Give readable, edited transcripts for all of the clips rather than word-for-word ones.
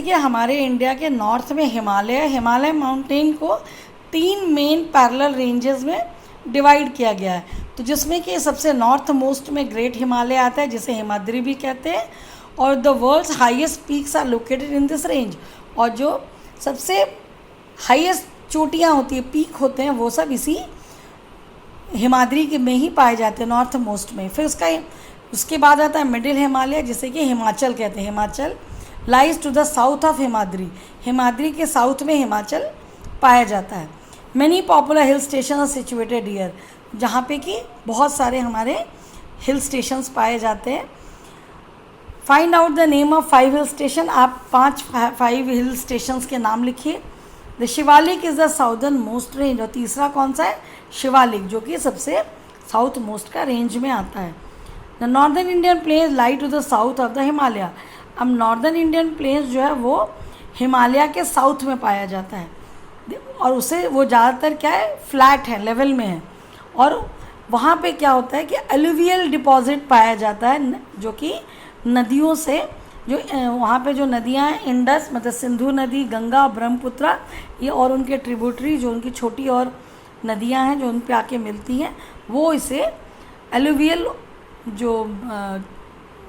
कि हमारे इंडिया के नॉर्थ में हिमालय माउंटेन को 3 मेन पैरेलल रेंजेस में डिवाइड किया गया है। तो जिसमें कि सबसे नॉर्थ मोस्ट में ग्रेट हिमालय आता है, जिसे हिमाद्री भी कहते हैं, और the world's highest peaks are located in this range. और जो सबसे हाईएस्ट चोटियाँ होती है, पीक होते हैं, वो सब इसी हिमाद्री के में ही पाए जाते हैं, नॉर्थ मोस्ट में। फिर उसके बाद आता है मिडिल हिमालय, जिसे कि हिमाचल कहते हैं। Himachal lies to the south of Himadri के साउथ में हिमाचल पाया जाता है। Many popular hill station are situated here, जहाँ पे कि बहुत सारे हमारे हिल स्टेशंस पाए जाते हैं। Find out the name of 5 hill station. आप 5 हिल स्टेशंस के नाम लिखिए। The Shivalik is the southern most range. और तीसरा कौन सा है? शिवालिक, जो कि सबसे साउथ मोस्ट का रेंज में आता है। The northern Indian plains lie to the south of the Himalaya. अब नॉर्दर्न इंडियन प्लेन्स जो है वो हिमालय के साउथ में पाया जाता है, और उसे वो ज़्यादातर क्या है, फ्लैट है, लेवल में है। और वहाँ पे क्या होता है कि एलुवियल डिपॉजिट पाया जाता है, जो कि नदियों से, जो वहाँ पे जो नदियाँ हैं, इंडस मतलब सिंधु नदी, गंगा, ब्रह्मपुत्र, ये और उनके ट्रिब्यूटरी जो उनकी छोटी और नदियाँ हैं जो उन पे आके मिलती हैं, वो इसे एलुवियल जो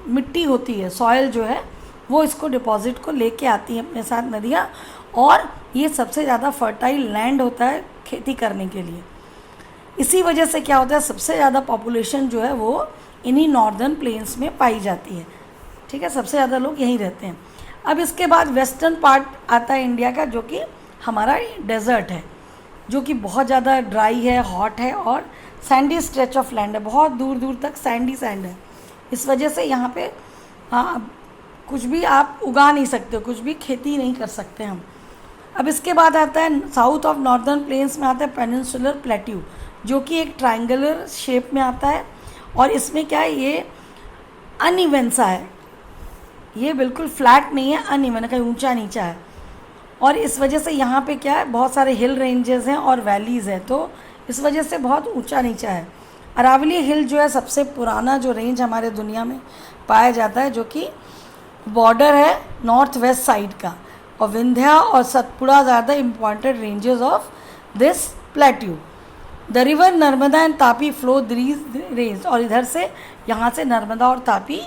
मिट्टी होती है, सॉयल जो है, वो इसको डिपॉजिट को लेके आती हैं अपने साथ नदियाँ। और ये सबसे ज़्यादा फर्टाइल लैंड होता है खेती करने के लिए। इसी वजह से क्या होता है, सबसे ज़्यादा पॉपुलेशन जो है वो इन्हीं नॉर्दर्न प्लेन्स में पाई जाती है। ठीक है, सबसे ज़्यादा लोग यहीं रहते हैं। अब इसके बाद वेस्टर्न पार्ट आता है इंडिया का, जो कि हमारा डेजर्ट है, जो कि बहुत ज़्यादा ड्राई है, हॉट है, और सैंडी स्ट्रेच ऑफ लैंड है, बहुत दूर दूर तक सैंड है। इस वजह से यहाँ पे कुछ भी आप उगा नहीं सकते, कुछ भी खेती नहीं कर सकते हम। अब इसके बाद आता है साउथ ऑफ नॉर्दर्न प्लेन्स में आता है पेनिनसुलर प्लेट्यू, जो कि एक ट्रायंगुलर शेप में आता है। और इसमें क्या है, ये अनइवन सा है, ये बिल्कुल फ्लैट नहीं है, अनइवन है, कहीं ऊंचा नीचा है। और इस वजह से यहाँ पे क्या है, बहुत सारे हिल रेंजेस हैं और वैलीज़ हैं, तो इस वजह से बहुत ऊंचा नीचा है। अरावली हिल जो है सबसे पुराना जो रेंज हमारे दुनिया में पाया जाता है, जो कि बॉर्डर है नॉर्थ वेस्ट साइड का। और विंध्या और सतपुड़ा ज़्यादा important ranges of this plateau. The river Narmada and Tapi flow these range. और इधर से यहाँ से नर्मदा और तापी